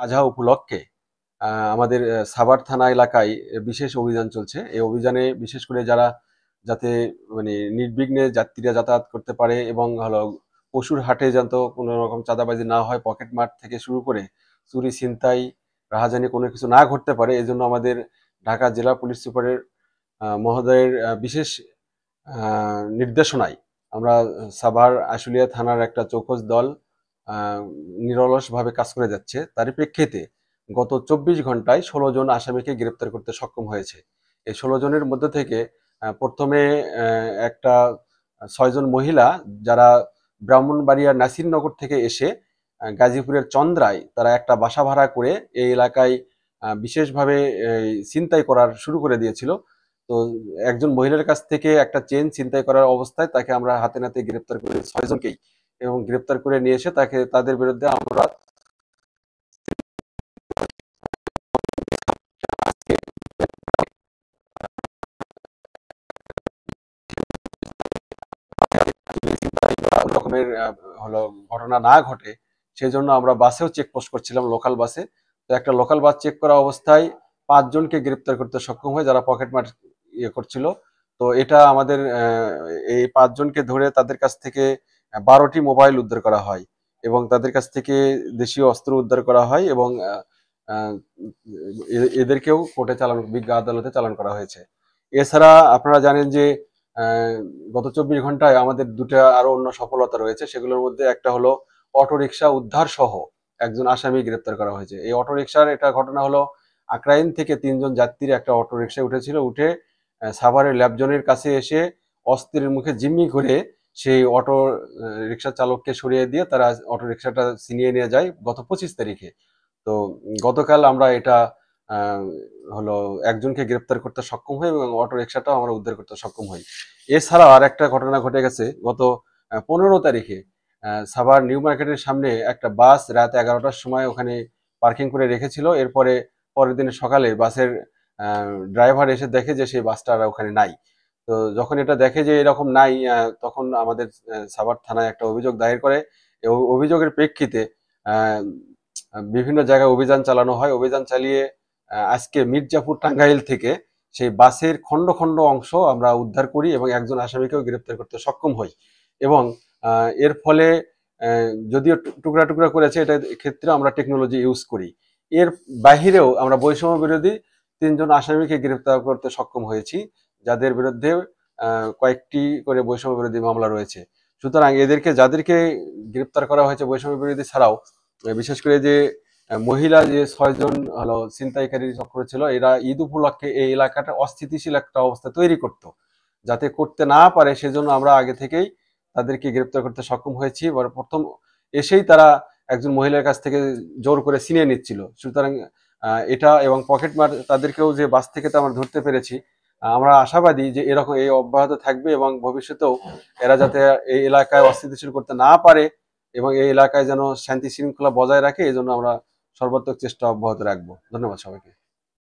আজহা উপলক্ষে আমাদের সাভার থানা এলাকায় বিশেষ অভিযান চলছে। এই অভিযানে বিশেষ করে যাতে মানে নির্বিঘ্নে যাত্রীরা যাতায়াত করতে পারে এবং হলো পশুর হাটে যাতে কোনো রকম চাঁদাবাজি না হয়, পকেট মার থেকে শুরু করে চুরি, ছিনতাই, রাহাজানি কোনো কিছু না ঘটতে পারে, এজন্য আমাদের ঢাকা জেলা পুলিশ সুপারের মহোদয়ের বিশেষ নির্দেশনায় আমরা সাভার আশুলিয়া থানার একটা চৌকস দল নিরলসভাবে কাজ করে যাচ্ছে। তারই প্রেক্ষিতে গত ২৪ ঘন্টায় ১৬ জন আসামিকে গ্রেপ্তার করতে সক্ষম হয়েছে। এই ১৬ জনের মধ্যে থেকে প্রথমে একটা ৬ জন মহিলা যারা ব্রাহ্মণবাড়িয়ার নাসিরনগর থেকে এসে গাজীপুরের চন্দ্রায় তারা একটা বাসা ভাড়া করে এই এলাকায় বিশেষভাবে ছিনতাই করার শুরু করে দিয়েছিল। তো একজন মহিলার কাছ থেকে একটা চেন ছিনতাই করার অবস্থায় তাকে আমরা হাতে নাতে গ্রেপ্তার করে ৬ জনকেই, এবং গ্রেপ্তার করে নিয়ে এসে তাদের বিরুদ্ধে আমরা রকমের হলো ঘটনা না ঘটে সেজন্য আমরা বাসেও চেকপোস্ট করছিলাম, লোকাল বাসে। তো একটা লোকাল বাস চেক করা অবস্থায় ৫ জনকে গ্রেপ্তার করতে সক্ষম হয় যারা পকেটমার করছিল। তো এটা আমাদের এই ৫ জনকে ধরে তাদের কাছ থেকে ১২টি মোবাইল উদ্ধার করা হয় এবং তাদের কাছ থেকে দেশীয় অস্ত্র উদ্ধার করা হয় এবং এদেরকেও কোর্টে বিজ্ঞ আদালতে চালান করা হয়েছে। এছাড়া আপনারা জানেন যে আহ, গত ২৪ ঘন্টায় আমাদের আরো অন্য সফলতা রয়েছে। সেগুলোর মধ্যে একটা হলো অটোরিকশা উদ্ধার সহ একজন আসামি গ্রেপ্তার করা হয়েছে। এই অটোরিকশার এটা ঘটনা হলো আক্রাইন থেকে ৩ জন যাত্রী একটা অটোরিকশায় উঠেছিল, উঠে সাভারের ল্যাবজনের কাছে এসে অস্ত্রের মুখে জিম্মি করে সেই অটো রিক্সা চালককে সরিয়ে দিয়ে তারা অটোরিকশাটা ছিনিয়ে নিয়ে যায় গত ২৫ তারিখে। তো গতকাল আমরা এটা আহ, হলো একজনকে গ্রেপ্তার করতে সক্ষম হই এবং অটো রিক্সাটাও আমরা উদ্ধার করতে সক্ষম হই। এছাড়াও আর একটা ঘটনা ঘটে গেছে গত ১৫ তারিখে। সাভার নিউ মার্কেটের সামনে একটা বাস রাত ১১টার সময় ওখানে পার্কিং করে রেখেছিল। এরপরে পরের দিন সকালে বাসের ড্রাইভার এসে দেখে যে সেই বাসটা আর ওখানে নাই। তো যখন এটা দেখে যে এরকম নাই, তখন আমাদের সাভার থানায় একটা অভিযোগ দায়ের করে। এবং অভিযোগের প্রেক্ষিতে আহ, বিভিন্ন জায়গায় অভিযান চালানো হয়। অভিযান চালিয়ে আজকে মির্জাপুর টাঙ্গাইল থেকে সেই বাসের খন্ড খন্ড অংশ আমরা উদ্ধার করি এবং একজন আসামিকেও গ্রেপ্তার করতে সক্ষম হই। এবং এর ফলে যদিও টুকরা টুকরা করেছে, এটা ক্ষেত্রে আমরা টেকনোলজি ইউজ করি। এর বাহিরেও আমরা বৈষম্য বিরোধী ৩ জন আসামিকে গ্রেপ্তার করতে সক্ষম হয়েছি, যাদের বিরুদ্ধে কয়েকটি করে বৈষম্য বিরোধী মামলা রয়েছে। সুতরাং যাদেরকে গ্রেপ্তার করা হয়েছে বৈষম্য বিরোধী ছাড়াও, বিশেষ করে যে মহিলা যে ৬ জন হলো ছিনতাইকারী চক্র ছিল, এরা ঈদ উপলক্ষে এই এলাকাটা অস্থিতিশীল একটা অবস্থা তৈরি করত, যাতে করতে না পারে সেজন্য আমরা আগে থেকেই তাদেরকে গ্রেপ্তার করতে সক্ষম হয়েছি। প্রথম এসেই তারা একজন মহিলার কাছ থেকে জোর করে ছিনিয়ে নিচ্ছিল। সুতরাং এটা এবং পকেটমার তাদেরকেও যে বাস থেকে তো আমরা ধরতে পেরেছি। আমরা আশাবাদী যে এরকম এই অব্যাহত থাকবে এবং ভবিষ্যতেও এরা যাতে এই এলাকায় অস্থিতিশীল করতে না পারে এবং এই এলাকায় যেন শান্তি শৃঙ্খলা বজায় রাখে, এই জন্য আমরা সর্বাত্মক চেষ্টা অব্যাহত রাখবো। ধন্যবাদ সবাইকে।